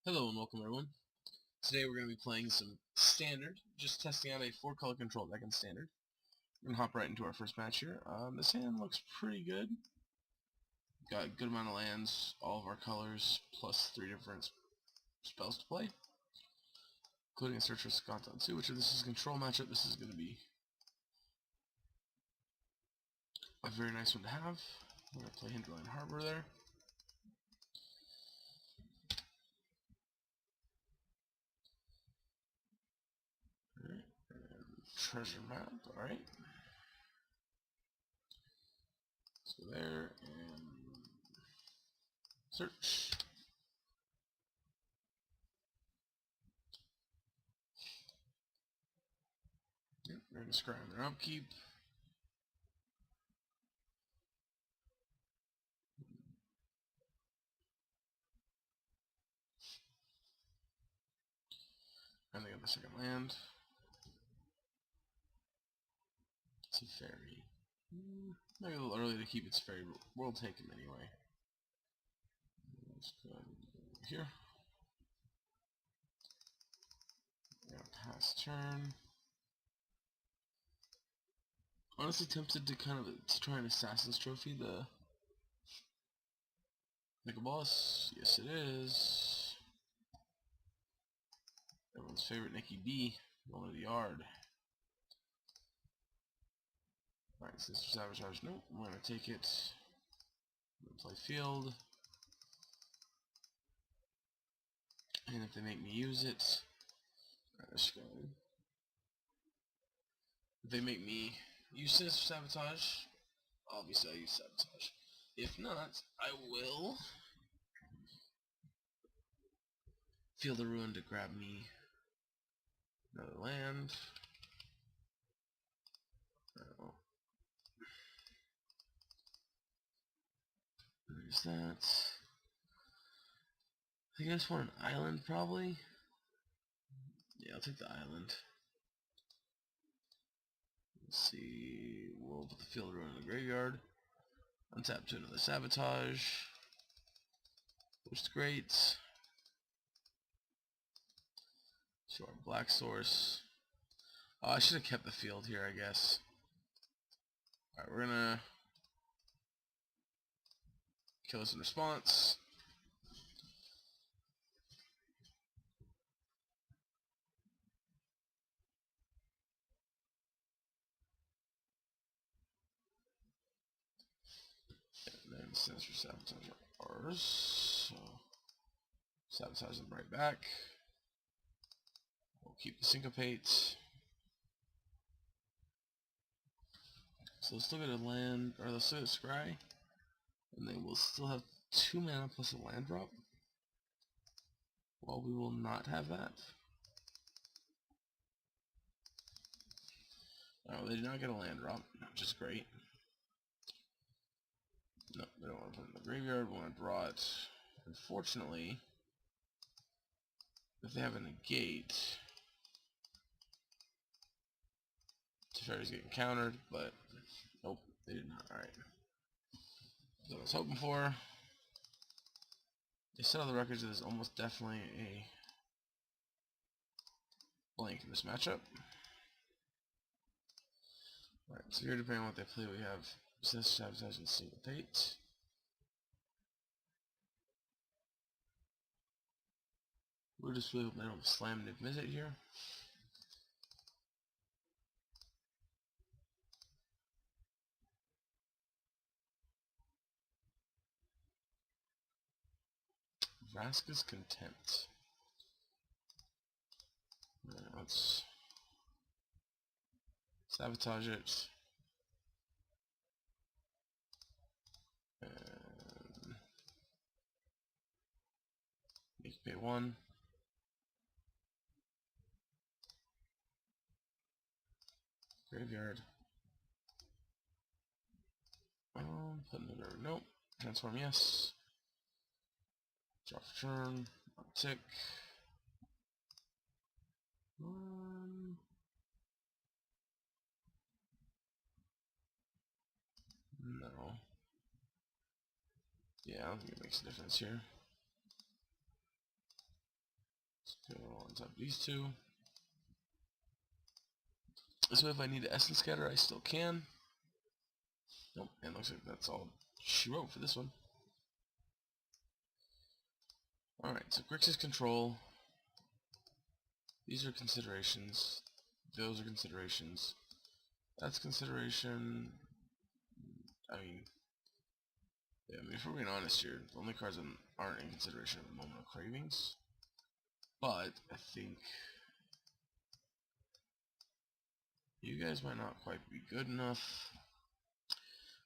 Hello and welcome everyone. Today we're going to be playing some Standard, just testing out a 4-color control deck in Standard. We're going to hop right into our first match here. This hand looks pretty good. Got a good amount of lands, all of our colors, plus 3 different spells to play, including a Search for Sconton 2, which if this is a control matchup, this is going to be a very nice one to have. We're going to play Hinterland Harbor there. Treasure map, alright. Let's go there and search. Yep, they're going to scry on their upkeep. And they got the second land. It's a fairy. Maybe a little early to keep its fairy, but we'll take him anyway. Let's go over here. Pass turn. Honestly tempted to try an Assassin's Trophy, the Make a Boss. Yes it is. Everyone's favorite Nikki B, going to the yard. Alright, since Sabotage, nope, I'm gonna take it. I'm gonna play field. And if they make me use it, let's go. If they make me use this for Sabotage, obviously I'll use Sabotage. If not, I will Field the Ruin to grab me another land. There's that. I think I just want an island, probably. Yeah, I'll take the island. Let's see. We'll put the Field Ruin in the graveyard. Untap to another Sabotage. Looks great. Show our black source. Oh, I should have kept the field here, I guess. Alright, we're gonna kill this in response. And then Sinister Sabotage are ours. So sabotage them right back. We'll keep the Syncopate. So let's look at a land, or let's look at a Scry. And then we'll still have 2 mana plus a land drop. Well, we will not have that. Oh, they did not get a land drop, which is great. No, they don't want to put it in the graveyard, we want to draw it. Unfortunately, if they have a negate, Teferi's getting countered, but nope, they did not. Alright. That's what I was hoping for. They set on the records that there's almost definitely a blank in this matchup. Alright, so here, depending on what they play, we have Sinister Sabotage and Syncopate. We're just really hoping they don't slam Nick Mizzet here. Vraska's Contempt. Let's sabotage it. And make pay 1. Graveyard. Put another, nope. Transform, yes. Draw for turn. Tick. No. Yeah, I don't think it makes a difference here. Go on top of these two. So if I need to essence scatter, I still can. Nope, and looks like that's all she wrote for this one. Alright, so Grixis Control. These are considerations. Those are considerations. That's consideration. I mean, yeah, if we're being honest here, the only cards that aren't in consideration at the moment are Cravings. But I think you guys might not quite be good enough.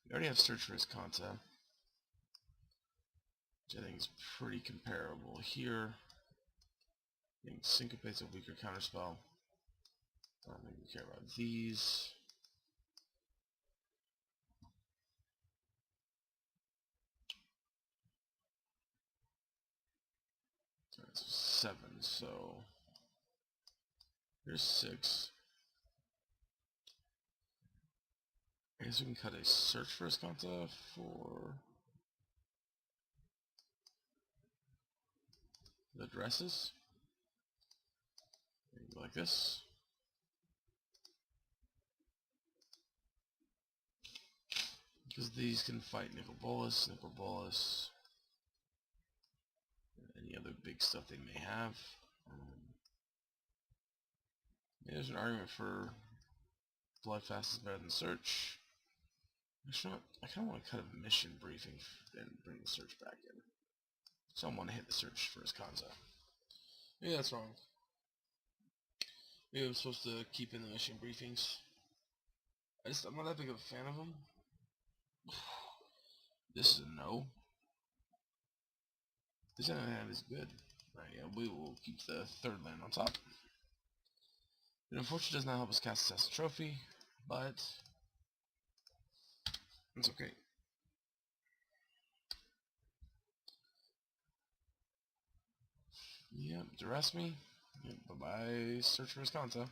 We already have Search for Iscanta, which I think is pretty comparable here. I think Syncopate's a weaker counterspell. I don't think we care about these. That's 7, so here's 6. I guess we can cut a Search for Iscanta for the dresses. Go like this. Because these can fight Nicol Bolas, any other big stuff they may have. There's an argument for Bloodfast is better than Search. I kind of want to cut a mission briefing and bring the Search back in. So I want to hit the Search for Iscanta. Maybe that's wrong. Maybe I'm supposed to keep in the mission briefings. I'm not that big of a fan of them. This is a no. This hand is good. Alright, yeah, we will keep the third land on top. It unfortunately does not help us cast Assassin Trophy, but it's okay. Yep, duress me. Yep, bye-bye, Search for Iscanta.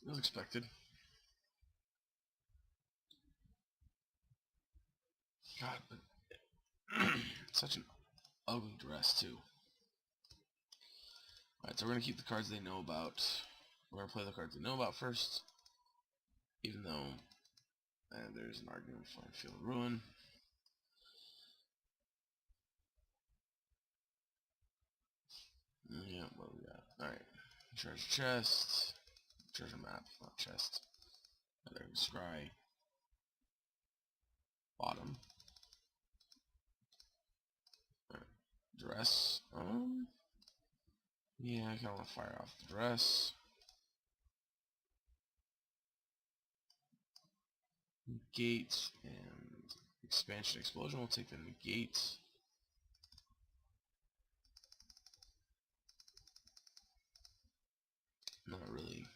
It was expected. God, but such an ugly duress too. Alright, so we're going to keep the cards they know about. We're going to play the cards they know about first. Even though there's an argument for Field of Ruin. Yeah, what do we got? Alright. Treasure chest. Treasure map, not chest. Another scry. Bottom. Alright. Dress. Yeah, I kinda wanna fire off the dress. Negate and expansion explosion. We'll take the negate. Not really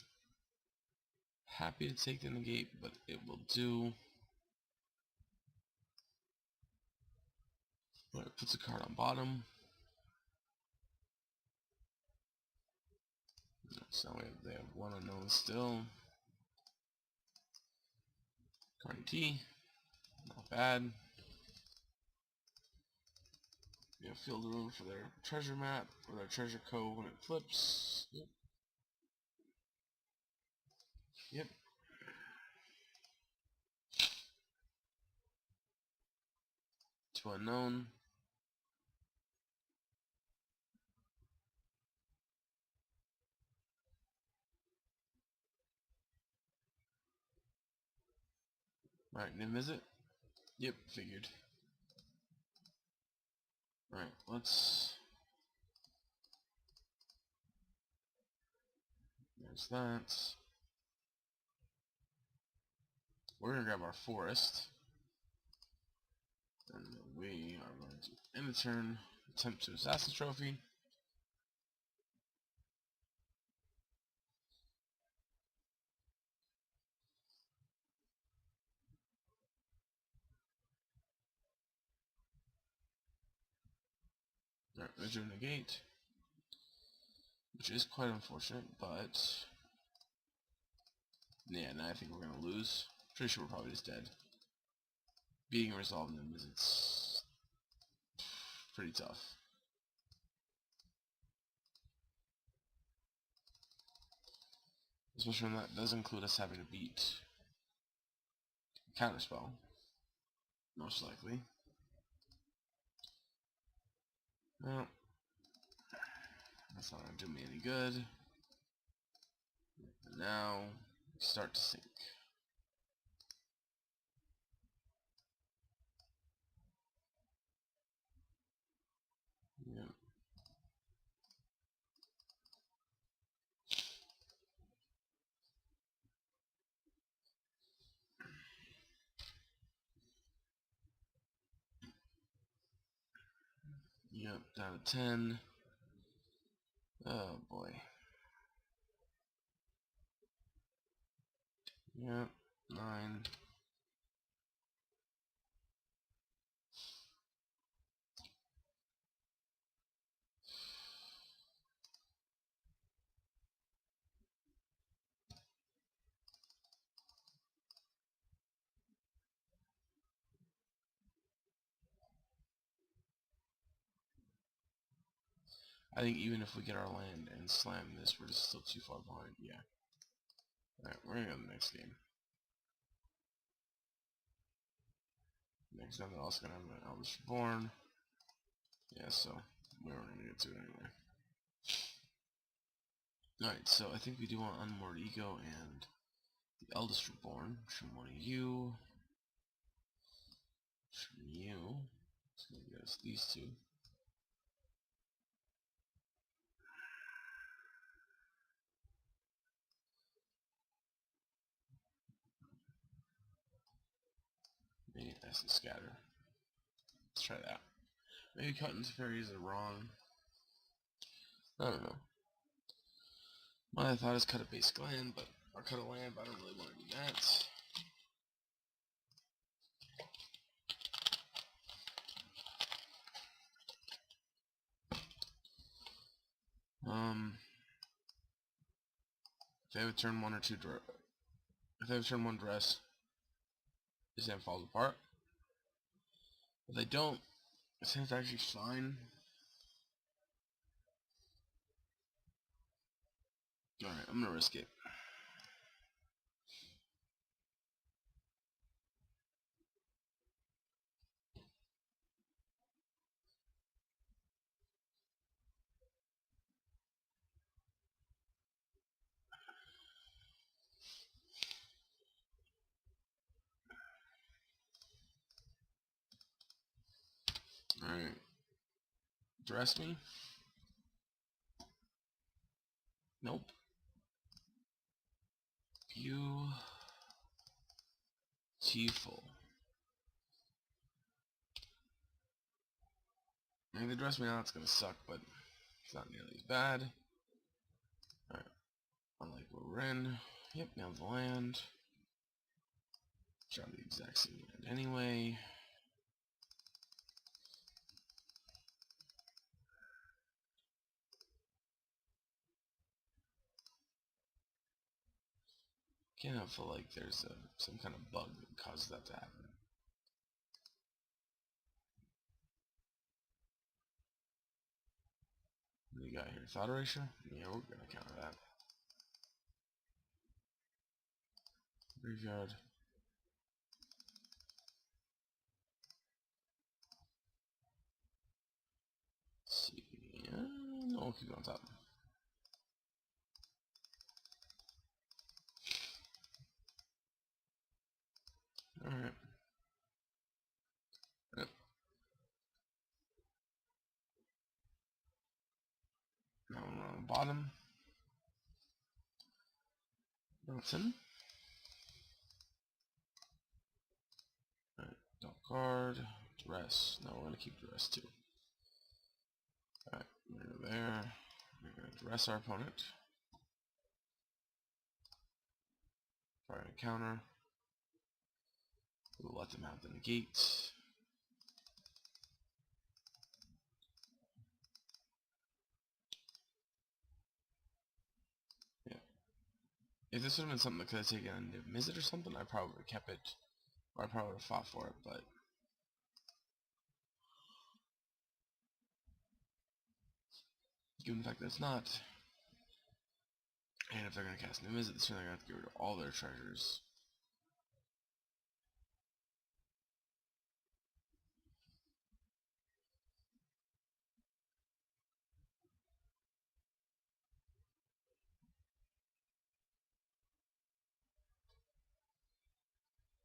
happy to take the negate, but it will do. Alright, puts a card on bottom. So they have one unknown still. Cardi T. Not bad. We have Field of Ruin for their treasure map, or their treasure cove when it flips. Yep. Yep. Two unknown. Alright, Nim is it? Yep, figured. Alright, let's... There's that. We're gonna grab our forest. And we are going to end the turn, attempt to Assassin Trophy. Alright, Major negate. Which is quite unfortunate, but... Yeah, now I think we're gonna lose. Pretty sure we're probably just dead. Being resolved in them is it's pretty tough. Especially when that does include us having to beat Counterspell, most likely. Well, that's not going to do me any good. And now, we start to sink. Yep. Yep, down to 10. Oh boy. Yep, 9. I think even if we get our land and slam this, we're just still too far behind. Yeah. Alright, we're gonna go to the next game. Next time they're also gonna have an Elders Reborn. Yeah, so we weren't gonna get to it anyway. Alright, so I think we do want Unmoored Ego and the Eldest Reborn. From one of you. From you. It's gonna get us these two. Maybe that's the scatter. Let's try that. Maybe cutting fairies are wrong. I don't know. My thought is cut a basic land, or cut a land, but I don't really want to do that. If they would turn 1 or 2 if they would turn 1 dress, this hand falls apart. If they don't, this hand's actually fine. Alright, I'm gonna risk it. Alright. Dress me? Nope. Beautiful. If they dress me now, it's gonna suck, but it's not nearly as bad. Alright. Unlike what we're in. Yep, nailed the land. Try the exact same land anyway. Can't help feel like there's some kind of bug that causes that to happen. What do you got here? Thought erasure? Yeah, we're gonna counter that. Graveyard. Let's see. No, we'll keep it on top. Alright. Yep. Now we're on the bottom. Nothing. Alright, don't card. Dress. No, we're gonna keep dress too. Alright, we're gonna go there. We're gonna dress our opponent. Fire a counter. We'll let them have the negate. Yeah. If this would have been something that could have taken a Izzet or something, I probably would have kept it. Or I probably would have fought for it, but given the fact that it's not, And if they're going to cast New Izzet, they're going to have to get rid of all their treasures.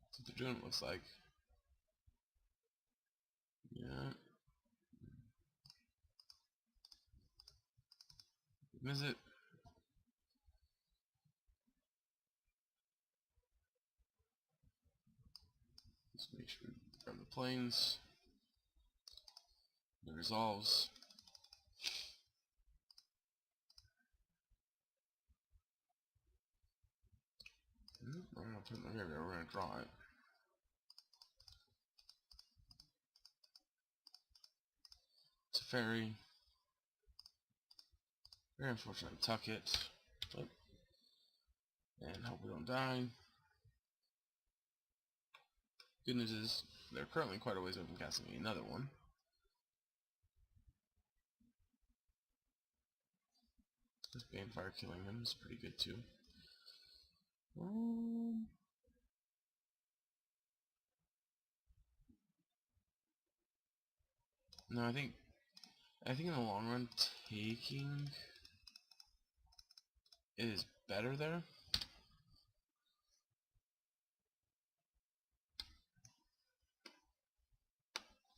That's what they're doing, it looks like. Yeah. Izzet. Let's make sure we grab the planes. It resolves. We're gonna put it in the graveyard. We're gonna draw it. It's a fairy. Very unfortunate. Tuck it. But, and hope we don't die. Good news is they're currently quite a ways away from casting me another one. This Banefire killing him is pretty good too. No, I think in the long run, taking it is better there.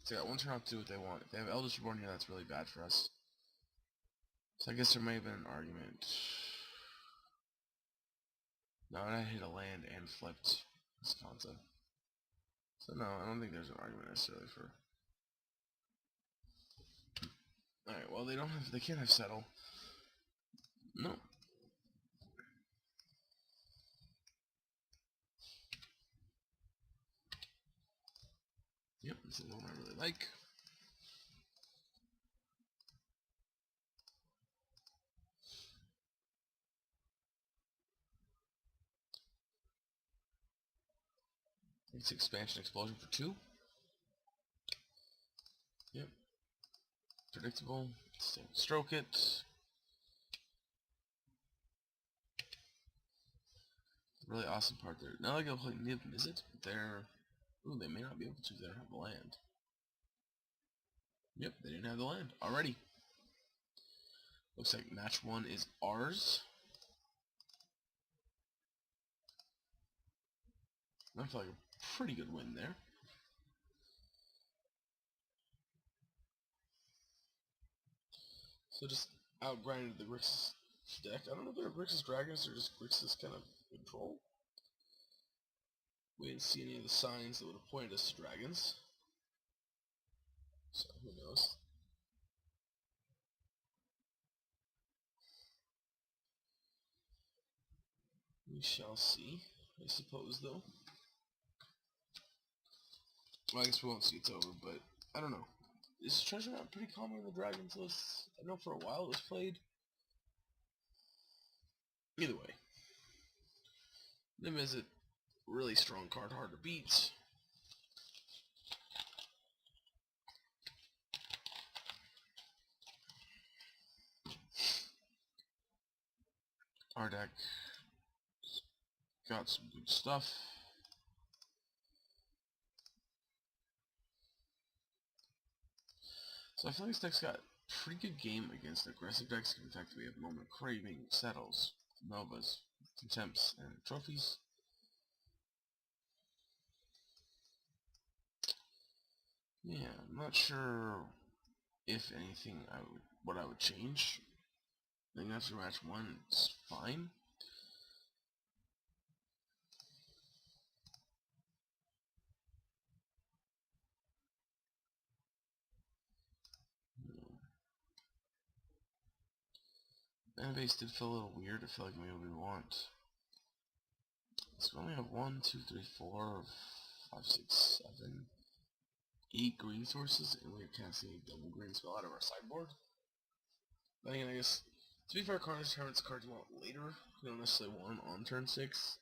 So I got one turn out to do what they want. If they have Eldritch Reborn here, that's really bad for us. So I guess there may have been an argument. No, I hit a land and flipped this concept. So no, I don't think there's an argument necessarily for. Alright, well they can't have settle. No. Yep, this is one I really like. It's Expansion Explosion for 2. Yep. Predictable. Stroke it. Really awesome part there. Now I gotta play Izzet. They're. Ooh, they may not be able to if they don't have the land. Yep, they didn't have the land already. Looks like match 1 is ours. I feel like a pretty good win there. So just outgrinded the Grixis deck. I don't know if they're Grixis Dragons or just Grixis kind of control. We didn't see any of the signs that would have pointed us to dragons. So who knows? We shall see, I suppose, though. Well, I guess we won't see it's over, but I don't know. Is Treasure Map pretty common in the Dragons list? I know for a while it was played. Either way. Them is a really strong card, hard to beat. Our deck got some good stuff. So I feel like this deck's got a pretty good game against aggressive decks. In fact, we have Moment Craving, Settles, Novas, Contempts, and Trophies. Yeah, I'm not sure if anything what I would change. I think after match 1, it's fine. Mana base did feel a little weird. I feel like maybe we want. So we only have 1, 2, 3, 4, 5, 6, 7, 8 green sources, and we're casting a double green spell out of our sideboard. But again, I guess, to be fair, Carnage Tyrant's cards you want later. We don't necessarily want them on turn 6.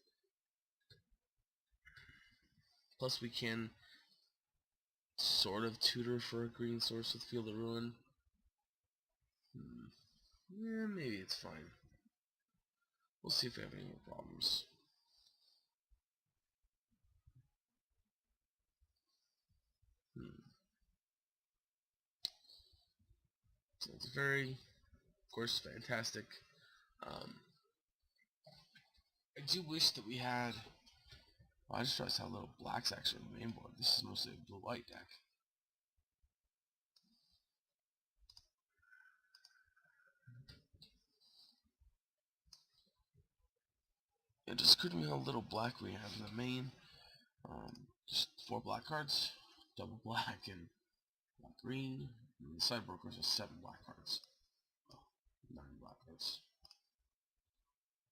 Plus we can sort of tutor for a green source with Field of Ruin. Yeah, maybe it's fine. We'll see if we have any more problems. So it's very, of course, fantastic. I do wish that we had... Well, I just realized how little black's actually on the main board. This is mostly a blue-white deck. It just occurred to me how little black we have in the main. Just 4 black cards, double black and black green. And the sideboard, of course, has 7 black cards. Oh, 9 black cards.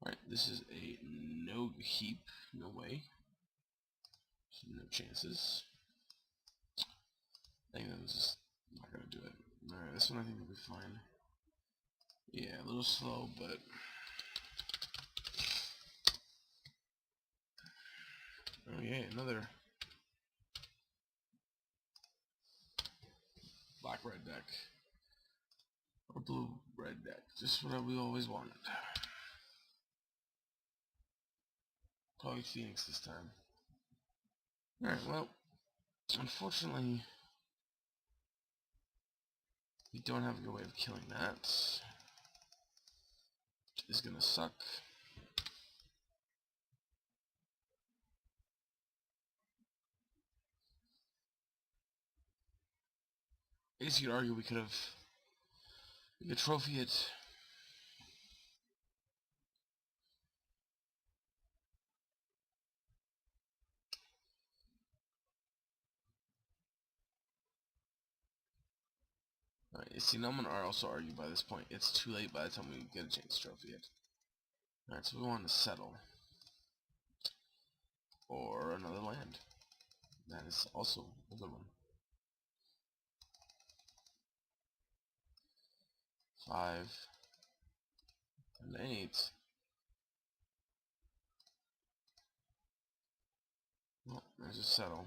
Alright, this is a no heap, no way. No chances. I think that was just not gonna do it. Alright, this one I think will be fine. Yeah, a little slow, but oh yeah, another black-red deck. Or blue-red deck. Just what we always wanted. Probably Phoenix this time. Alright, well, unfortunately, we don't have a good way of killing that. It's gonna suck. I guess you could argue we could trophy it. Alright, see, now I'm gonna also argue by this point. It's too late by the time we get a chance to trophy it. Alright, so we want to settle. Or another land. That is also a good one. 5 and 8. Well, there's a settle.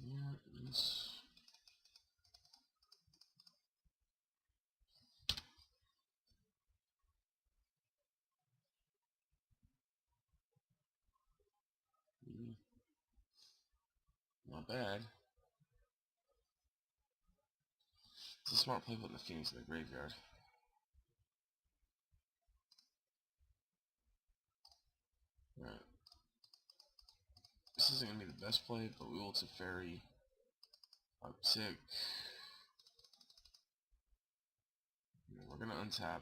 Yeah, it's... not bad. It's a smart play putting the Phoenix in the graveyard. Right. This isn't going to be the best play, but we will Teferi uptick. We're going to untap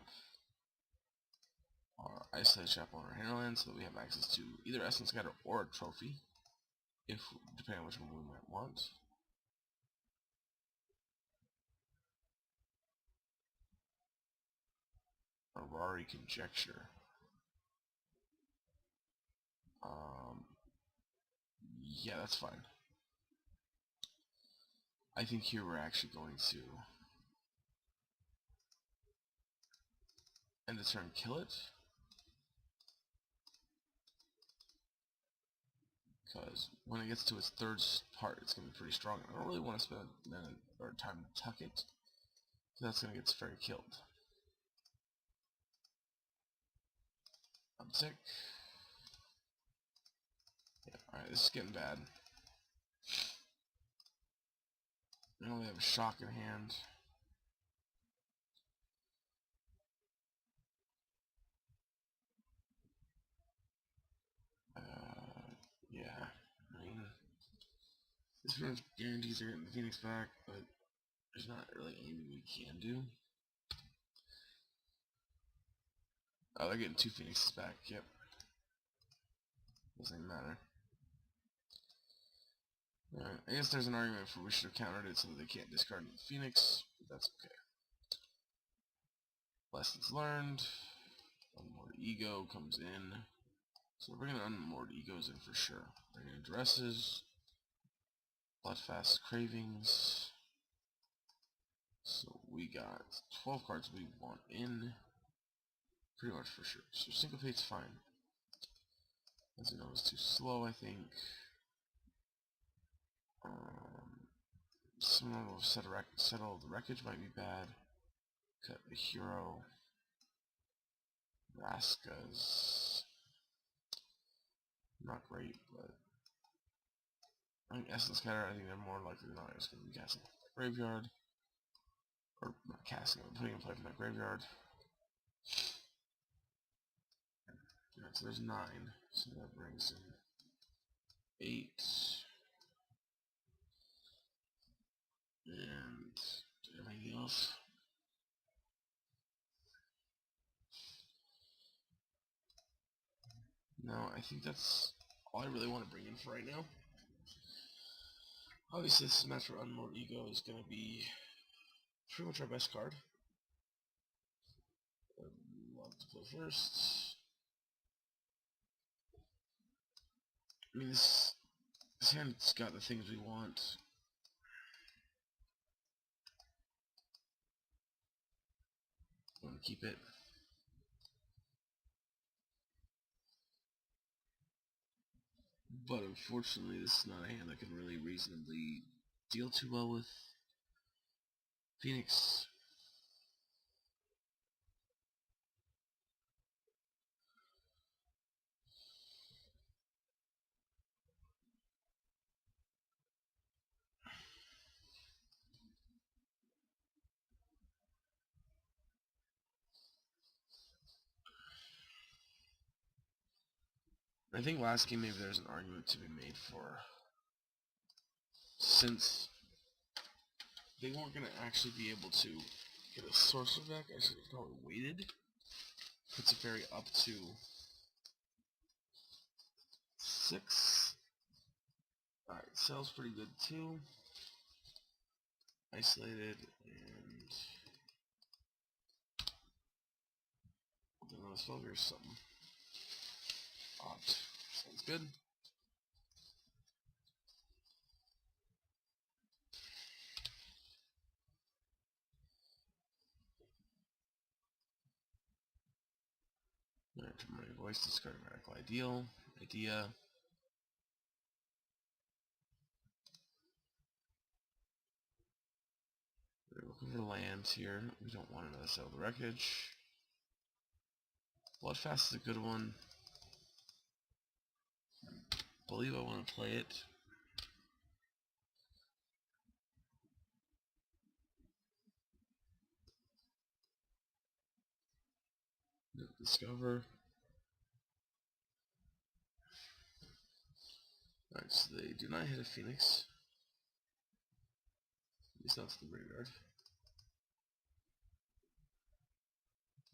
our Isolated Chapel on our hinterland so that we have access to either Essence Scatter or a trophy, if depending on which one we might want. Arari Conjecture. Yeah, that's fine. I think here we're actually going to end the turn, kill it. Because when it gets to its third part, it's going to be pretty strong. I don't really want to spend our time to tuck it. So that's going to get Teferi killed. Uptick. Yeah, alright, this is getting bad. I only have a shock in hand. Yeah. I mean, this pretty much guarantees they're getting the Phoenix back, but there's not really anything we can do. Oh, they're getting 2 Phoenixes back, yep. Doesn't even matter. Alright, I guess there's an argument for we should have countered it so that they can't discard the Phoenix, but that's okay. Lessons learned. Unmoored Ego comes in. So we're bringing Unmoored Egos in for sure. Bringing in Dresses. Bloodfast Cravings. So we got 12 cards we want in. Pretty much for sure. So Syncopate's fine. As you know, it's too slow, I think. Someone will settle the wreckage might be bad. Cut the hero. Raska's not great, but I think Essence Scatter, I think they're more likely than not just going to be casting graveyard. Or not casting, but putting in play from that graveyard. Alright, so there's 9. So that brings in 8. And anything else? No, I think that's all I really want to bring in for right now. Obviously, this match for Unmoored Ego is going to be pretty much our best card. I'd love to play first. I mean, this hand's got the things we want. I want to keep it. But unfortunately, this is not a hand that can really reasonably deal too well with Phoenix. I think last game maybe there's an argument to be made for, since they weren't going to actually be able to get a sorcerer deck, I should have probably waited. Puts a fairy up to 6. Alright, sells pretty good too. Isolated, and another spell or something. Opt. Sounds good. Alright, my voice, discarding radical idea. We're looking for lands here. We don't want another Settle the Wreckage. Bloodfast is a good one. Believe I want to play it. Discover. Alright, so they do not hit a Phoenix. At least not to the graveyard.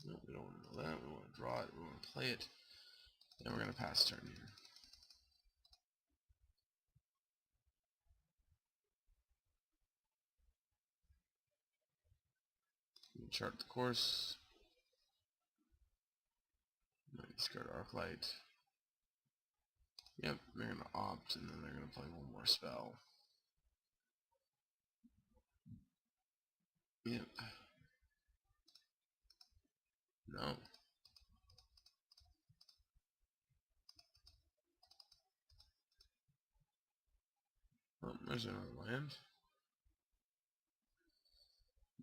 No, we don't want to know that. We want to draw it. We want to play it. Then we're going to pass turn here. Chart the course. Might discard Arclight. Yep, they're going to opt, and then they're going to play one more spell. Yep. No. Oh, there's another land.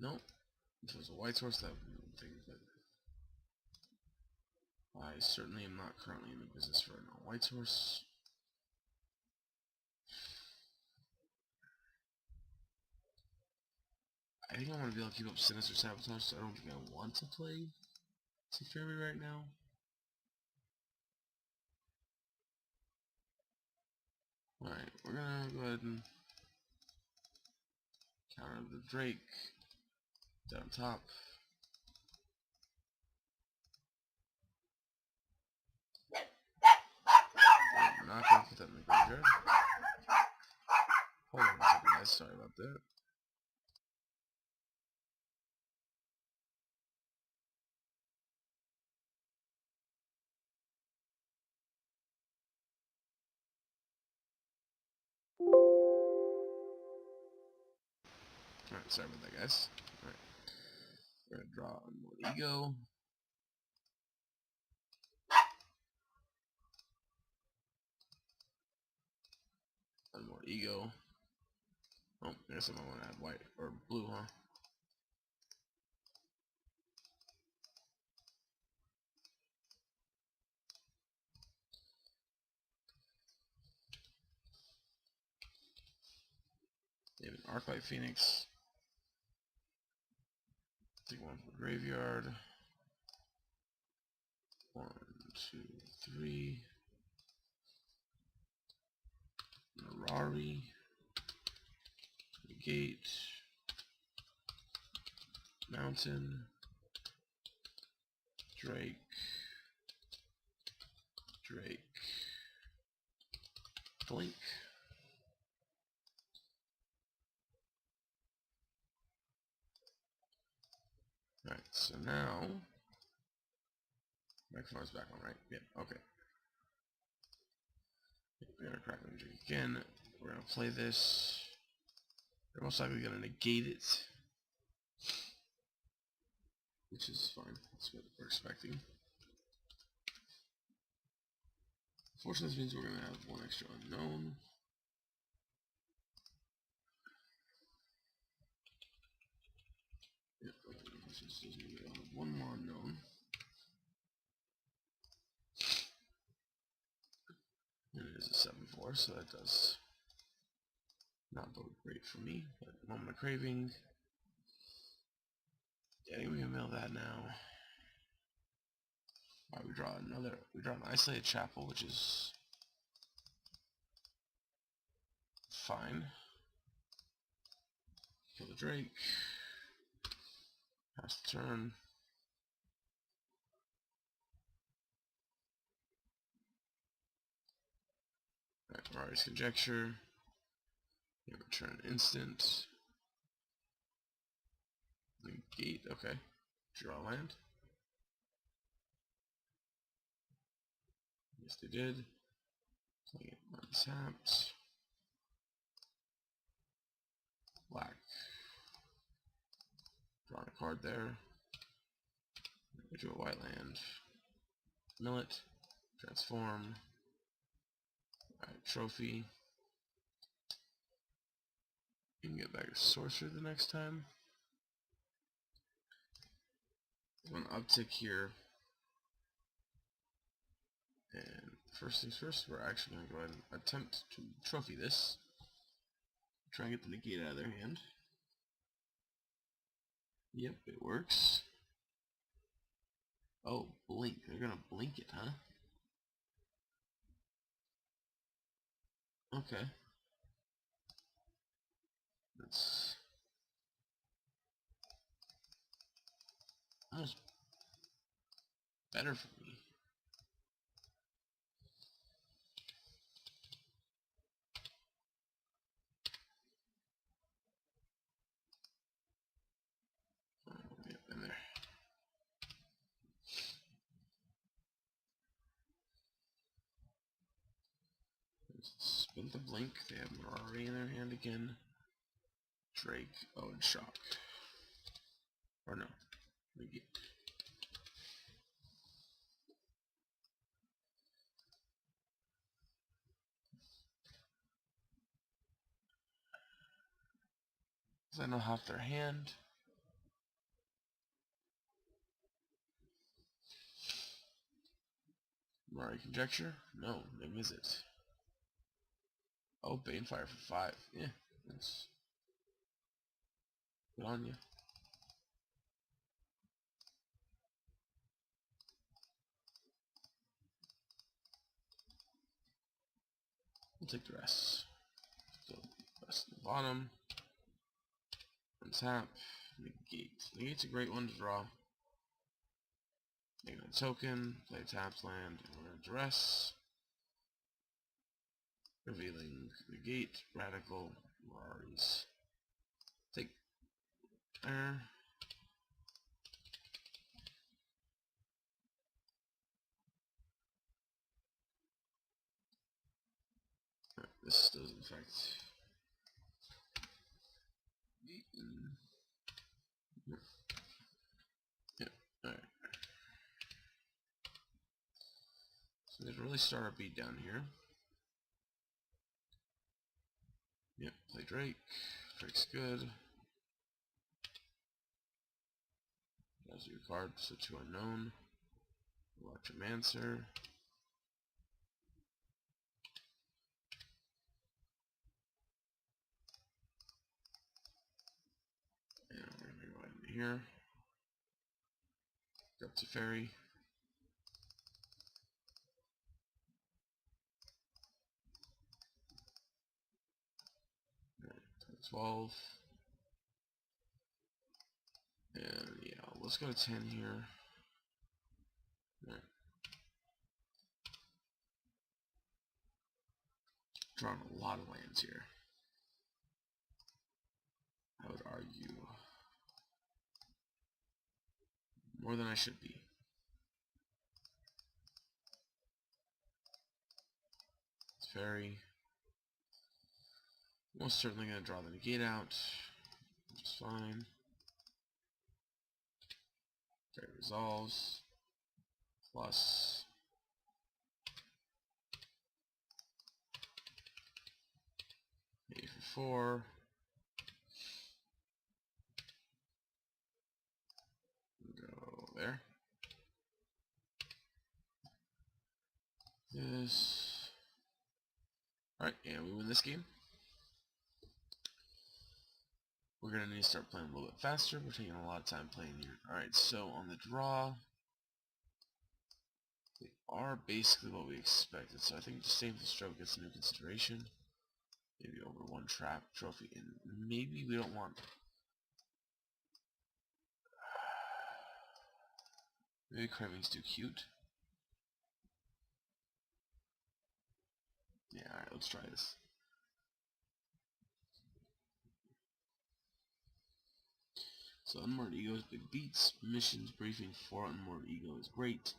Nope. If it was a white source, that would be one thing, but I certainly am not currently in the business for a non-white source. I think I want to be able to keep up Sinister Sabotage, so I don't think I want to play Teferi right now. Alright, we're gonna go ahead and counter the Drake down top. I'm not gonna put that in the graveyard. Hold on a second, guys. Sorry about that. Alright, sorry about that, guys. Alright. We're gonna draw more ego. ego. Oh, I guess I might want to add white or blue, huh? They have an Izzet Phoenix. Take one from the graveyard. 1, 2, 3. Narari. Negate. Mountain. Drake. Drake. Blink. Alright, so now microphone's back on, right? Yeah, okay. We're gonna crack and drink again. We're gonna play this. They're most likely gonna negate it, which is fine. That's what we're expecting. Fortunately, this means we're gonna have one extra unknown. Yep, we'll have one more unknown. And it is a 7/4, so that does not bode great for me. But moment of craving. Yeah, I think we can mail that now. Alright, we draw an isolated chapel, which is fine. Kill the Drake. Pass the turn. Alright, Mari's Conjecture. Return instant. Negate, okay. Draw land. Yes, they did. Playing it untapped. Black. Drawing a card there. Go to a white land. Mill it. Transform. Alright, trophy. You can get back a sorcerer the next time. One uptick here. And first things first, we're actually going to go ahead and attempt to trophy this. Try and get the negate out of their hand. Yep, it works. Oh, blink. They're going to blink it, huh? Okay. That's almost better for me. Yep, in there. Spin the blink. They have Mirari in their hand again. Drake. Oh, and shock. Or no. Negate. Because I know half their hand. Mirari Conjecture? No, they miss it. Oh, Banefire for 5. Yeah, that's good on you. We'll take the rest. So, rest at the bottom. Untap. Negate. Negate's a great one to draw. Make a token. Play taps land. And we're going to dress. Revealing Negate. Radical. Mirari's. Take there. This does in fact. Yep. Alright. So they really start our beat down here. Yep, play Drake. Drake's good. That's your card, so 2 unknown. Electromancer. And we're going to go ahead into here. Go up to Fairy. Right, 12. And yeah, let's go to 10 here. Right. Drawing a lot of lands here. I would argue more than I should be. It's Fairy. Most certainly going to draw the negate out, which is fine. Fairy resolves. Plus. Maybe for 4. Go there. This. Alright, and we win this game. We're going to need to start playing a little bit faster. We're taking a lot of time playing here. Alright, so on the draw, they are basically what we expected. So I think Disdainful Stroke gets a new consideration. Maybe over 1 trap trophy. And maybe we don't want... Maybe Craving's too cute. Yeah, alright, let's try this. So Unmoored Ego is big beats. Missions briefing for Unmoored Ego is great.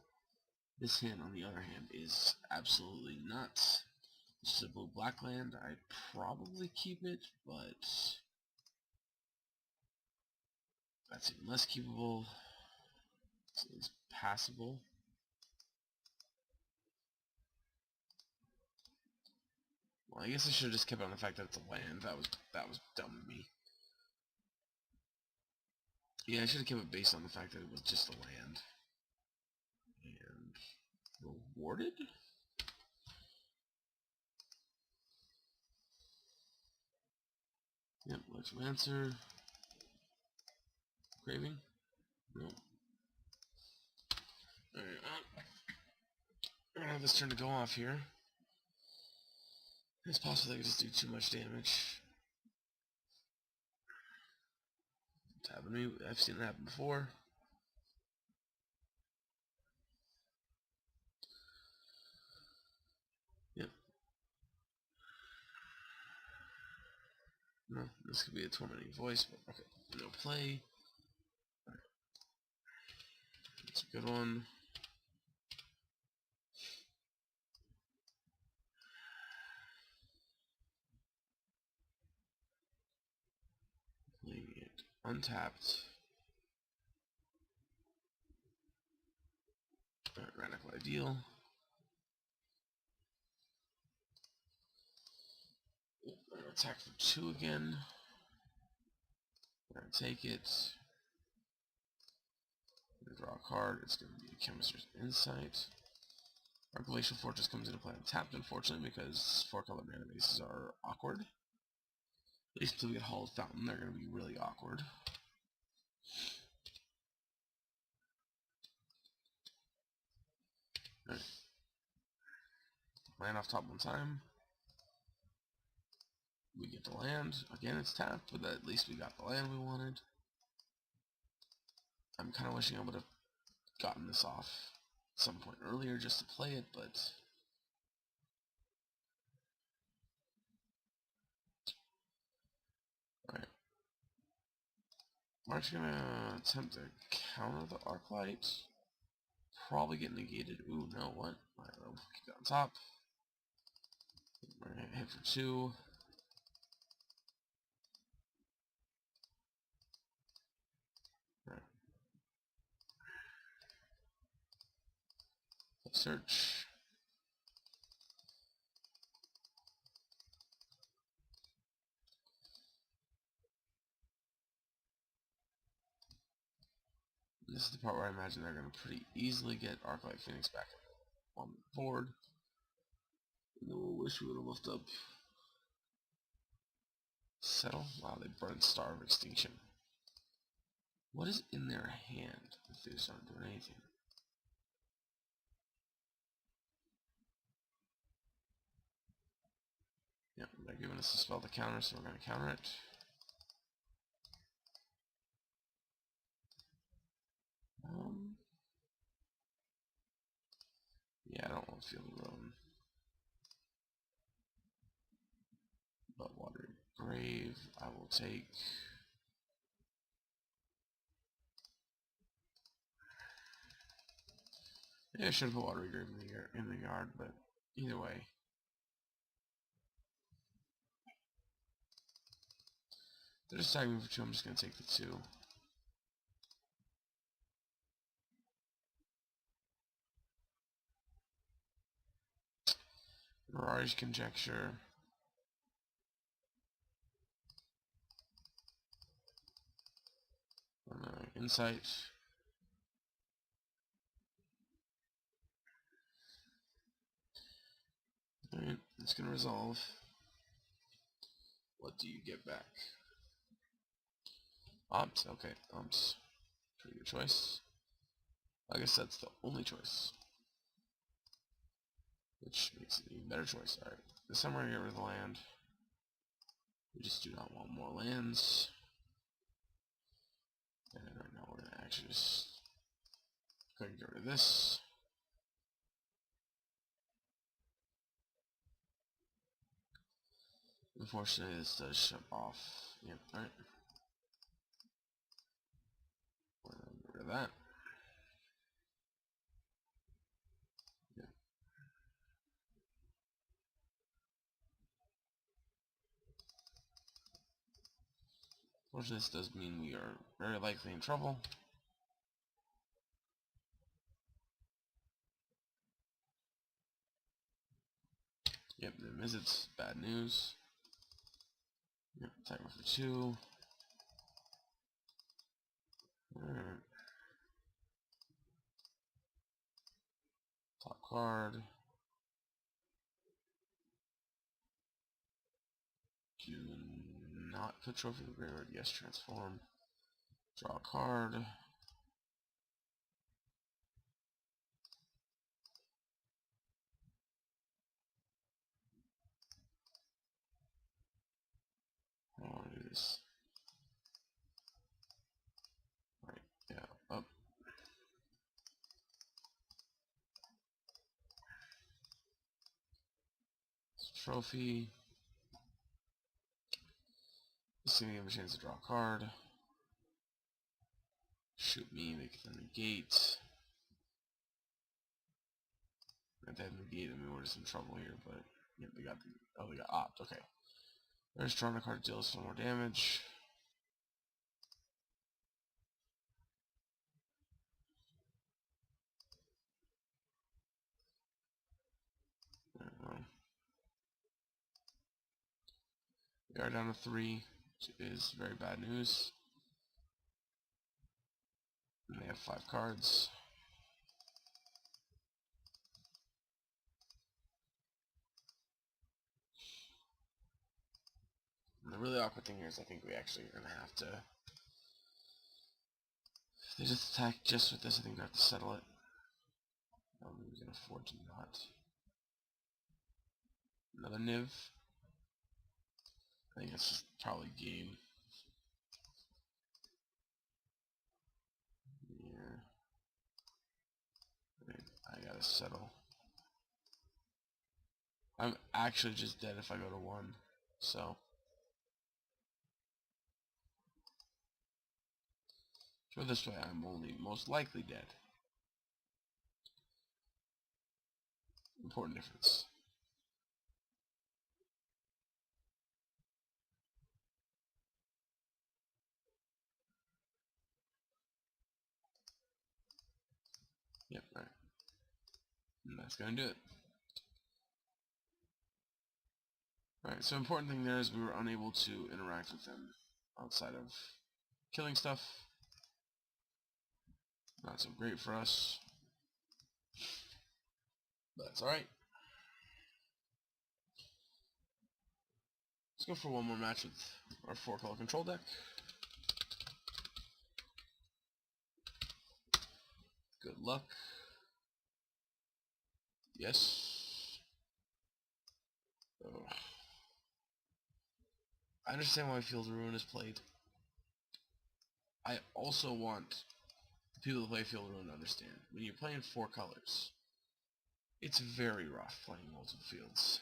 This hand, on the other hand, is absolutely nuts. This is a blue-black land. I'd probably keep it, but that's even less keepable. So it's passable. Well, I guess I should have just kept on the fact that it's a land. That was dumb of me. Yeah, I should have kept it based on the fact that it was just a land. And rewarded? Yep, let's answer. Craving? Nope. Alright, I'm gonna have this turn to go off here. It's possible they could just do too much damage. It's happened to me. I've seen it happen before. Yep. No, this could be a tormenting voice, but okay. No play. Alright. That's a good one. Playing it untapped. Alright, Radical Ideal. Yep, I'm gonna attack for 2 again. I'm gonna take it. I'm gonna draw a card. It's gonna be Chemist's Insight. Our Glacial Fortress comes into play untapped, unfortunately, because 4-color mana bases are awkward. At least until we get Hallowed Fountain, they're going to be really awkward. Alright. Land off top 1 time. We get the land. Again, it's tapped, but at least we got the land we wanted. I'm kind of wishing I would have gotten this off at some point earlier just to play it, but... Alright. We're actually going to attempt to counter the Arclight. Probably get negated. Ooh, no, what? Alright, we'll keep it on top. We're going to hit for 2. Alright. Search. is the part where I imagine they're going to pretty easily get Izzet Phoenix back on the board. And then we'll wish we would have left up Settle. Wow, they burned Star of Extinction. What is in their hand if they just aren't doing anything? Yep, they're giving us a spell to counter, so we're going to counter it. Yeah, I don't want to feel the room. But Watery Grave, I will take. Yeah, I should have put Watery Grave in the yard, but either way. They're just tagging me for 2, I'm just going to take the 2. Mirage Conjecture. Insight. Alright, it's going to resolve. What do you get back? Omps, okay, Omps. Pretty good choice. I guess that's the only choice. Which makes it an even better choice. Alright, this time we're going to get rid of the land. We just do not want more lands. And right now we're going to actually just go ahead and get rid of this. Unfortunately, this does shut off. Yep, alright. We're going to get rid of that. Yep. Unfortunately, this does mean we are very likely in trouble. Yep, the Izzet's bad news. Yep, timer for 2. Alright. Top card. Do not put trophy in the graveyard. Yes, transform. Draw a card. I want to do this. Right, yeah, up. Trophy. This thing have a chance to draw a card. Shoot me, make them negate. If they have negate, I mean we're just in trouble here, but yeah, they got they got opt, okay. There's drawing a card deals some more damage. We are down to 3, which is very bad news. And they have 5 cards. And the really awkward thing here is I think we actually are going to have to... If they just attack just with this, I think we have to settle it. We can afford to not. Another Niv. I think that's just probably game. Yeah. I gotta settle. I'm actually just dead if I go to 1. So. Go this way, I'm only most likely dead. Important difference. Yep, alright. And that's gonna do it. Alright, so important thing there is we were unable to interact with them outside of killing stuff. Not so great for us, but that's alright. Let's go for one more match with our 4-color control deck. Good luck. Yes. Ugh. I understand why Field of Ruin is played. I also want people who play Field of Ruin to understand. When you're playing 4 colors, it's very rough playing multiple fields.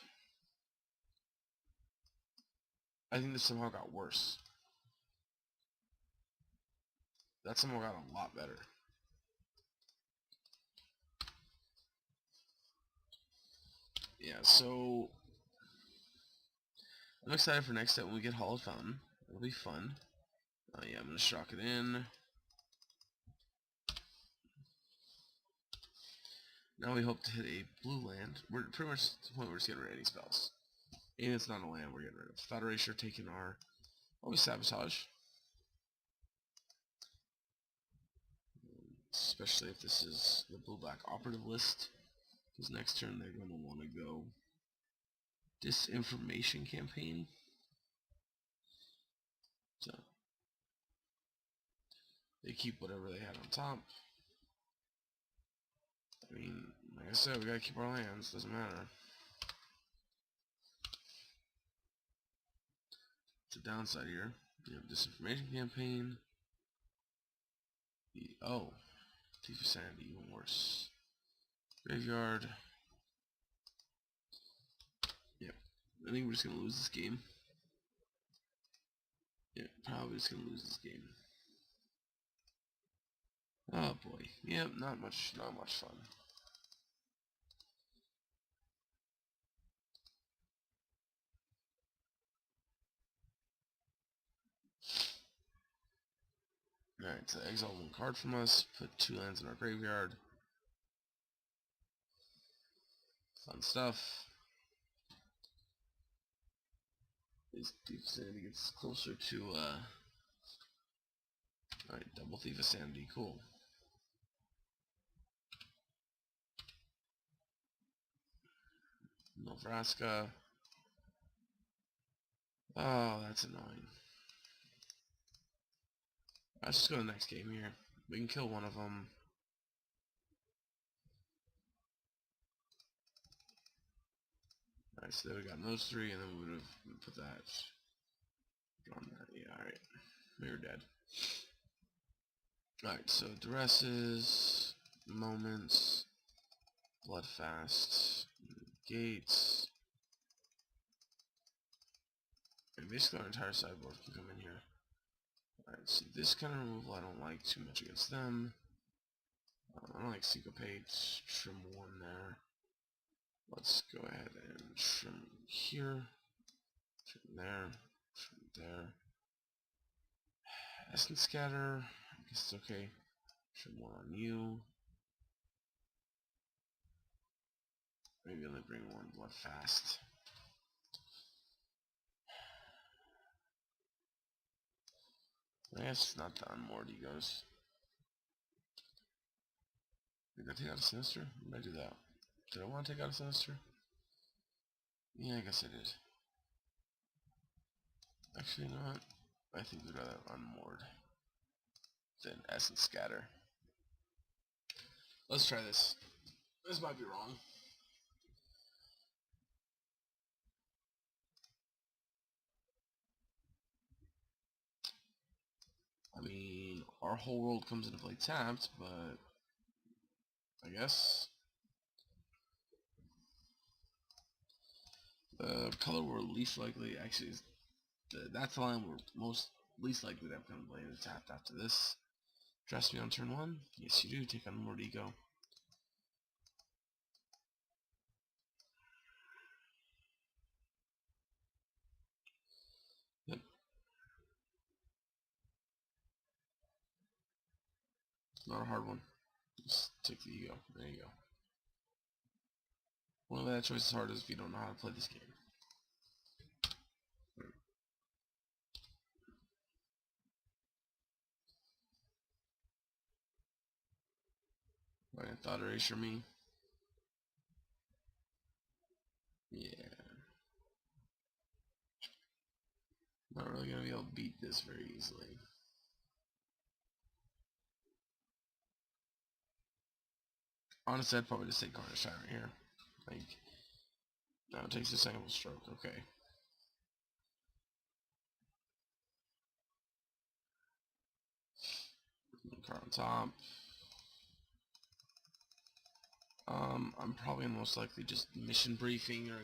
I think this somehow got worse. That somehow got a lot better. Yeah, so I'm excited for next step when we get Hallowed Fountain. It'll be fun. Yeah, I'm gonna shock it in. Now we hope to hit a blue land. We're pretty much to the point where we're just getting rid of any spells. Even if it's not a land, we're getting rid of. Without erasure, taking our always sabotage. Especially if this is the blue-black operative list. Because next turn they're going to want to go disinformation campaign. So they keep whatever they had on top. I mean, like I said, we gotta keep our lands, doesn't matter. It's a downside here. You have disinformation campaign. Oh, Thief of Sanity, even worse. Graveyard. Yep. I think we're just gonna lose this game. Yeah, probably just gonna lose this game. Oh boy. Yep, not much fun. Alright, so exile 1 card from us, put 2 lands in our graveyard. Fun stuff. This Thief of Sanity gets closer to, alright, double Thief of Sanity, cool. Nebraska. Oh, that's annoying. Let's just go to the next game here. We can kill one of them. Alright, so then we got those 3, and then we would have put that. Drawn that. Yeah, alright. We were dead. Alright, so Duresses, Moments, Bloodfast, Gates. And basically our entire sideboard can come in here. Alright, see this kind of removal I don't like too much against them. I don't like Syncopate, trim 1 there. Let's go ahead and trim here, trim there, trim there. Essence Scatter, I guess it's okay. Trim 1 on you. Maybe only bring 1 Bloodfast. I guess it's not the unmoored egos. Did I take out a Sinister? Did I do that? Did I want to take out a Sinister? Yeah, I guess I did. Actually, not. I think we'd rather unmoored than Essence Scatter. Let's try this. This might be wrong. I mean, our whole world comes into play tapped, but I guess the color we're least likely, actually, is that's the line we're least likely to have come to play is tapped after this. Dress me on turn 1? Yes, you do. Take on more ego. Yep. Not a hard one. Just take the ego. There you go. One of that choice is hard is if you don't know how to play this game. Right, thought erasure me. Yeah. Not really gonna be able to beat this very easily. Honestly, I'd probably just take Carnage Shine right here. Like, now it takes a second stroke. Okay. Card on top. I'm probably most likely just mission briefing or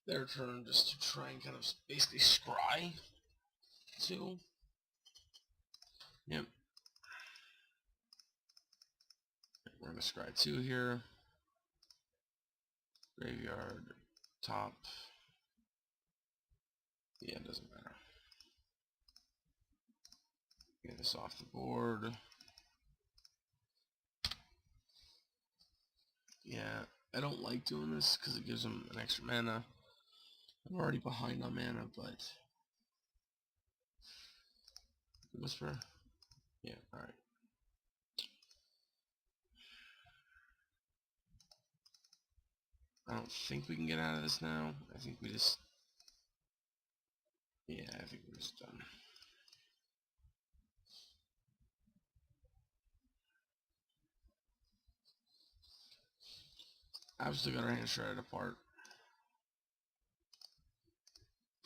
their turn just to try and kind of basically scry too. Yep. We're gonna scry 2 here. Graveyard, top. Yeah, it doesn't matter. Get this off the board. Yeah, I don't like doing this because it gives them an extra mana. I'm already behind on mana, but Whisper. Yeah, all right. I don't think we can get out of this now. I think we just... Yeah, I think we're just done. I've still got our hand shredded apart.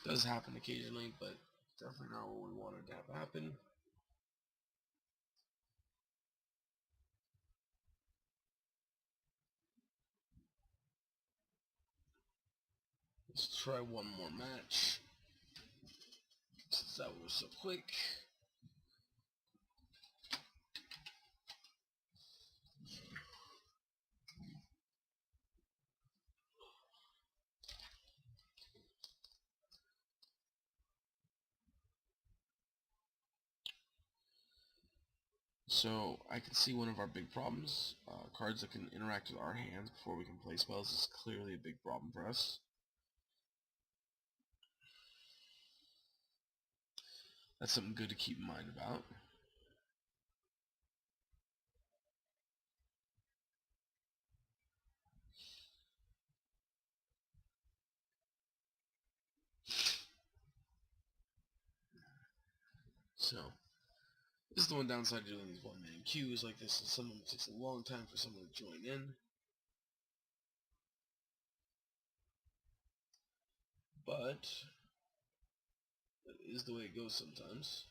Does happen occasionally, but definitely not what we wanted to have happen. Let's try one more match. Since that was so quick. So I can see one of our big problems. Cards that can interact with our hands before we can play spells is clearly a big problem for us. That's something good to keep in mind about. So, this is the one downside to doing these one-man queues like this, is someone it takes a long time for someone to join in. But, that is the way it goes sometimes.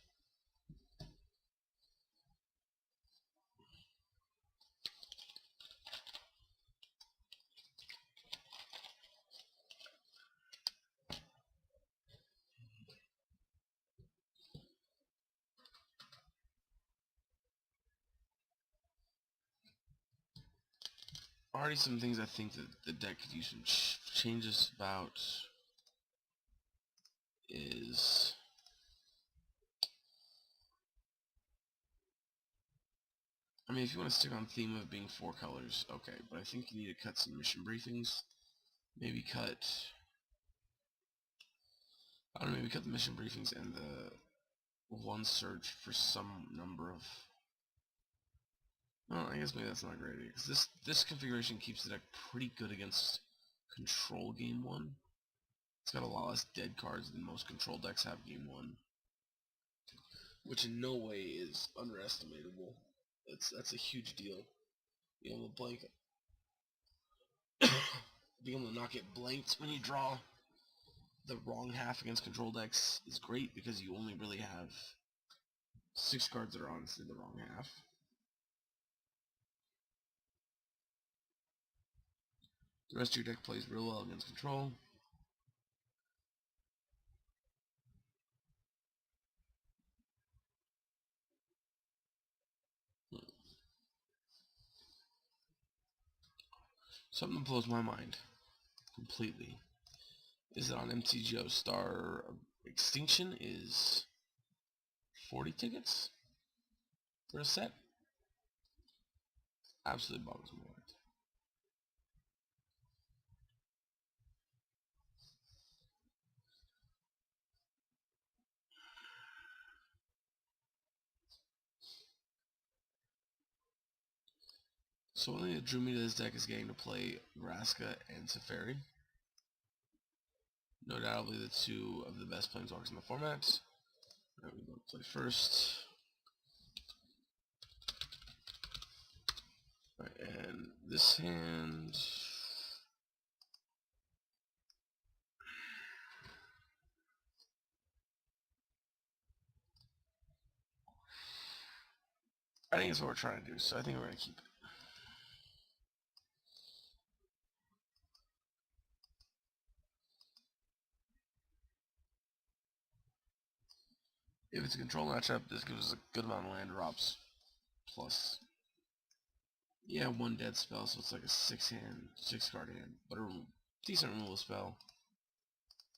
Already some things I think that the deck could use some changes about is... I mean, if you want to stick on theme of being 4 colors, okay, but I think you need to cut some mission briefings. Maybe cut... I don't know, maybe cut the mission briefings and the one search for some number of... Well, I guess maybe that's not a great idea, because this configuration keeps the deck pretty good against control game 1. It's got a lot less dead cards than most control decks have game 1. Which in no way is underestimatable. That's a huge deal. Being able to blank... being able to not get blanked when you draw the wrong half against control decks is great, because you only really have 6 cards that are honestly the wrong half. The rest of your deck plays real well against control. Something that blows my mind completely is that on MTGO Star Extinction is 40 tickets for a set. Absolutely boggles my mind. So one thing that drew me to this deck is getting to play Vraska and Teferi. No doubtly the two of the best planeswalkers in the format. Alright, we go play first. Alright, and this hand... I think it's what we're trying to do, so I think we're going to keep it. If it's a control matchup, this gives us a good amount of land drops. Plus, yeah, one dead spell, so it's like a 6-card hand, but a decent removal spell.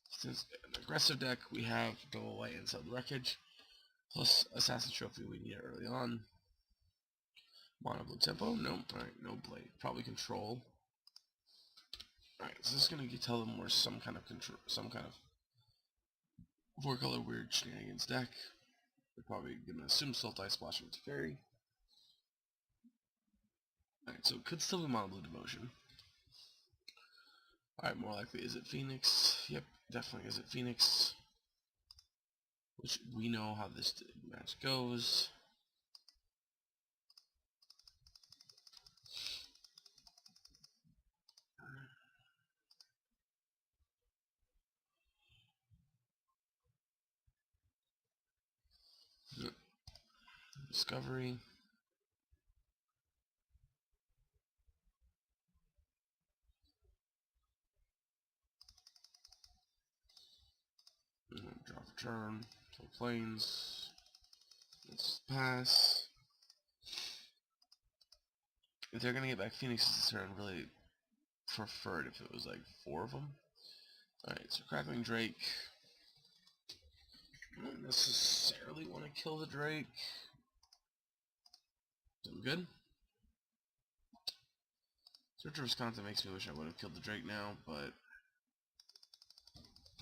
Since an aggressive deck, we have go away and sell the wreckage, plus Assassin's Trophy we need it early on. Mono blue tempo, nope. Alright, no blade. Probably control. Alright, so this is gonna tell them we're some kind of 4-color weird shenanigans deck. We're probably gonna assume Sultai Splash with Fairy. Alright, so it could still be Mono Blue Devotion. Alright, more likely Izzet Phoenix. Yep, definitely Izzet Phoenix. Which we know how this match goes. Discovery. Draw for turn. Play planes. Let's pass. If they're gonna get back Phoenix this turn, really preferred if it was like 4 of them. Alright, so Crackling Drake. I don't necessarily want to kill the Drake. Doing good. Search of Wisconsin makes me wish I would have killed the Drake now, but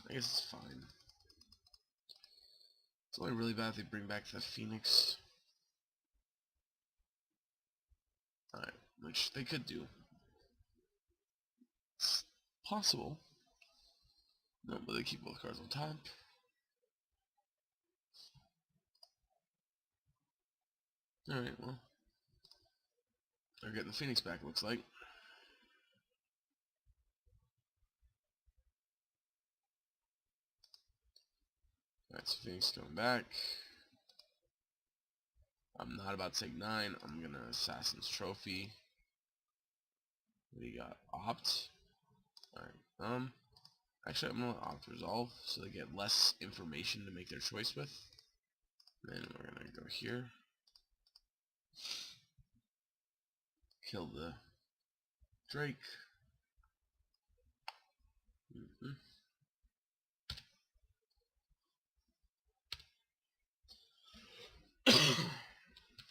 I guess it's fine. It's only really bad if they bring back the Phoenix. Alright, which they could do. It's possible. No, but they keep both cards on top. Alright, well. They're getting the Phoenix back, looks like. Alright, so Phoenix coming back. I'm not about to take 9. I'm gonna Assassin's Trophy. What do you got? Opt? Alright, actually I'm gonna let Opt resolve so they get less information to make their choice with. Then we're gonna go here. Kill the Drake.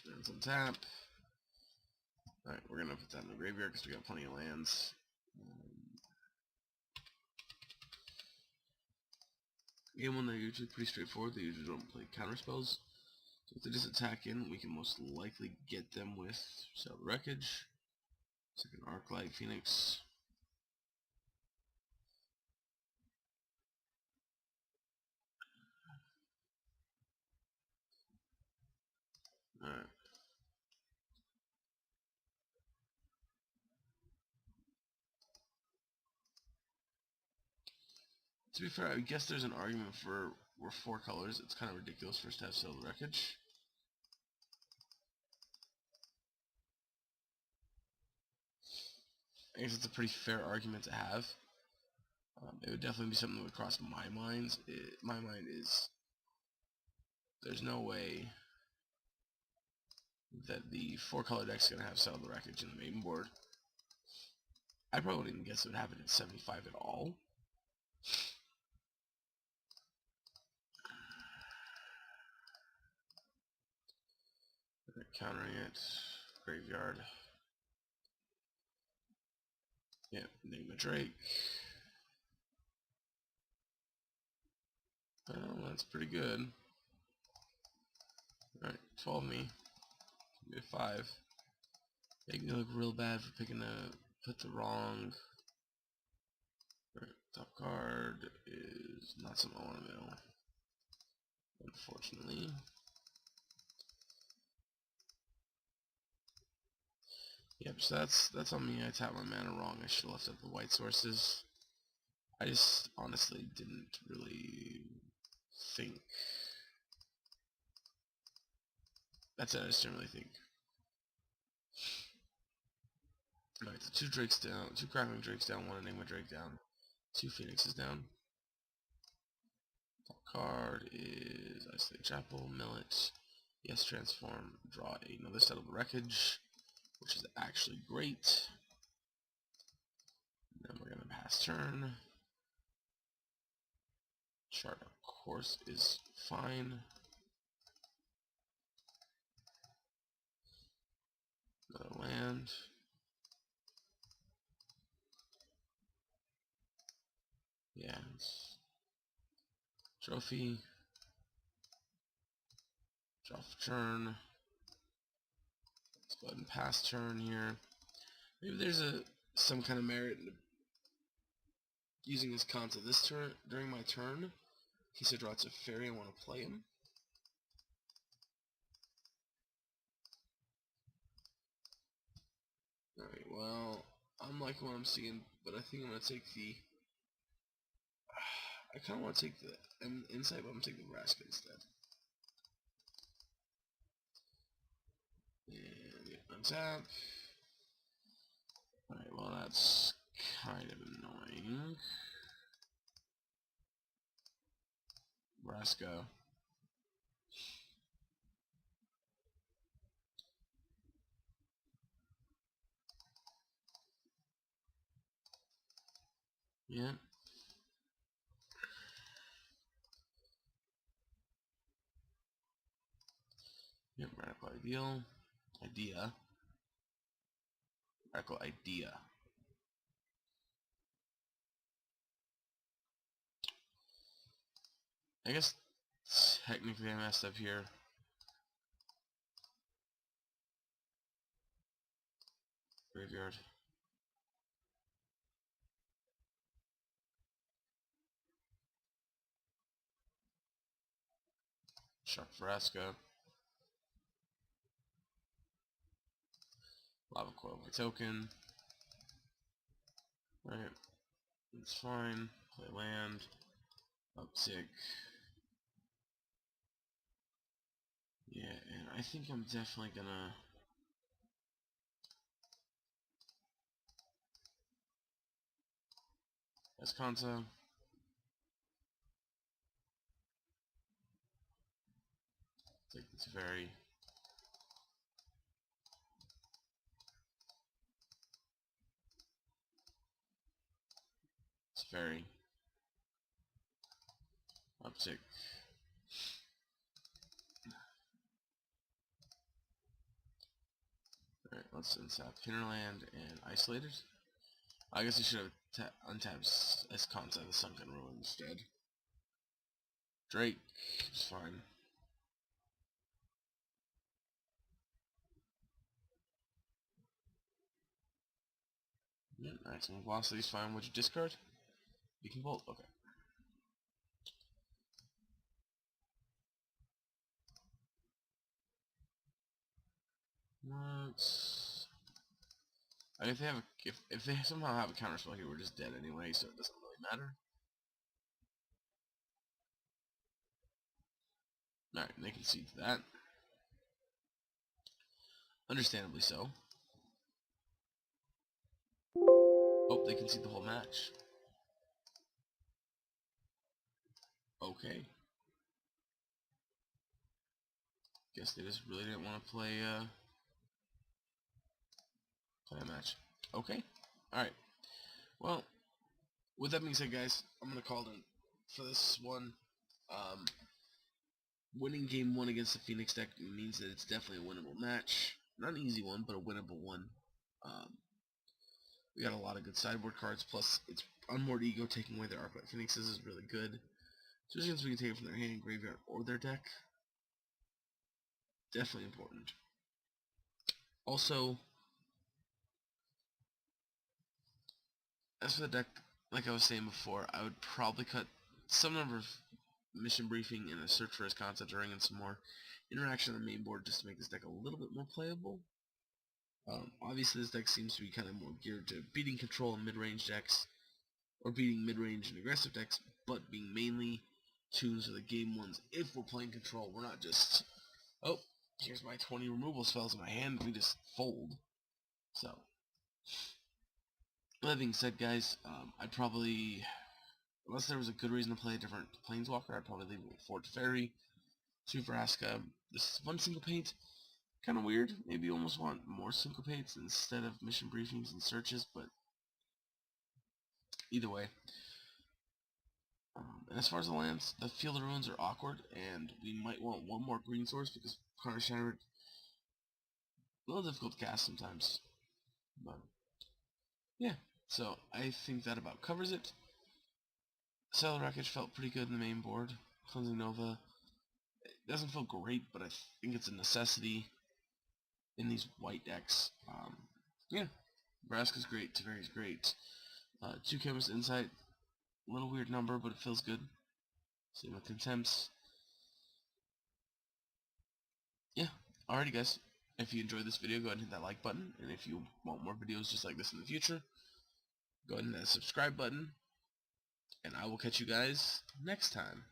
Lands on tap. Alright, we're gonna put that in the graveyard because we got plenty of lands. Game 1, they're usually pretty straightforward. They usually don't play counter spells. So if they just attack in, we can most likely get them with Sell the Wreckage. Second Arclight Phoenix. Alright. To be fair, I guess there's an argument for we're 4 colors. It's kind of ridiculous for us to have Sell the Wreckage. I guess it's a pretty fair argument to have. It would definitely be something that would cross my mind. My mind is there's no way that the 4-color deck is going to have Sell the Wreckage in the main board. I probably wouldn't even guess it would happen at 75 at all. Countering it. Graveyard. Yeah, name a Drake. Oh, that's pretty good. Alright, 12 me. Give me a 5. Make me look real bad for put the wrong. Right, top card is not something I want to know, unfortunately. Yep, so that's on me. I tapped my mana wrong. I should have left up the white sources. I just honestly didn't really think. That's it, I just didn't really think. Alright, so 2 Drakes down, 2 Crackling Drakes down, 1 Enigma Drake down, 2 Phoenixes down. Top card is Izzet Chapel, mill it, yes, transform, draw another set of wreckage, which is actually great. And then we're gonna pass turn. Chart, of course, is fine. Another land. Yeah. Trophy. Draw for turn. Let's go ahead and pass turn here. Maybe there's some kind of merit in using this concept this turn during my turn. In case I draw a fairy, I want to play him. Alright, well, I'm liking what I'm seeing, but I think I'm going to take the... I kind of want to take the insight, but I'm going to take the Vraska instead. And yeah, untap. Alright, well that's kind of annoying. Vraska. Yeah. Yep, radical ideal. Radical idea. I guess technically I messed up here. Graveyard. Shark Vraska. Lava Coil my token. Right. It's fine. Play land. Uptick. Yeah, and I think I'm definitely gonna... Esconta. Take this very... It's very... Uptick. Alright, let's untap Hinterland and Isolated. I guess I should have untapped Esconta, the Sunken Ruin instead. Drake is fine. Yeah, maximum velocity is fine. Would you discard? You can bolt. Okay. What? I mean, if they somehow have a counterspell here, we're just dead anyway, so it doesn't really matter. Alright, they concede to that. Understandably so. Oh, they concede the whole match. Okay. Guess they just really didn't want to play a match. Okay. Alright. Well, with that being said, guys, I'm going to call it in for this one. Winning game 1 against the Phoenix deck means that it's definitely a winnable match. Not an easy one, but a winnable one. We got a lot of good sideboard cards, plus it's Unmoored Ego taking away their Arclight Phoenixes is really good. Especially since we can take it from their hand, graveyard, or their deck. Definitely important. Also, as for the deck, like I was saying before, I would probably cut some number of mission briefing and a search for his concept ring and some more interaction on the main board just to make this deck a little bit more playable. Obviously this deck seems to be kind of more geared to beating control and mid-range decks, or beating mid-range and aggressive decks, but being mainly tuned for the game ones. If we're playing control, we're not just, oh, here's my 20 removal spells in my hand, we just fold. So, that being said, guys, I'd probably, unless there was a good reason to play a different Planeswalker, I'd probably leave it with Fort Fairy, 2 Vraska. This is 1 syncopate. Kind of weird. Maybe you almost want more syncopates instead of mission briefings and searches, but either way. And as far as the lands, the Field of Ruins are awkward, and we might want 1 more green source because Carnage Shattered, a little difficult to cast sometimes. But yeah, so I think that about covers it. Cellar Wreckage felt pretty good in the main board. Cleansing Nova, it doesn't feel great, but I think it's a necessity in these white decks. Yeah, Vraska's great, Teferi's great. 2 Chemist Insight, a little weird number, but it feels good. Same with Contempts. Yeah, alrighty guys. If you enjoyed this video, go ahead and hit that like button. And if you want more videos just like this in the future, go ahead and hit that subscribe button. And I will catch you guys next time.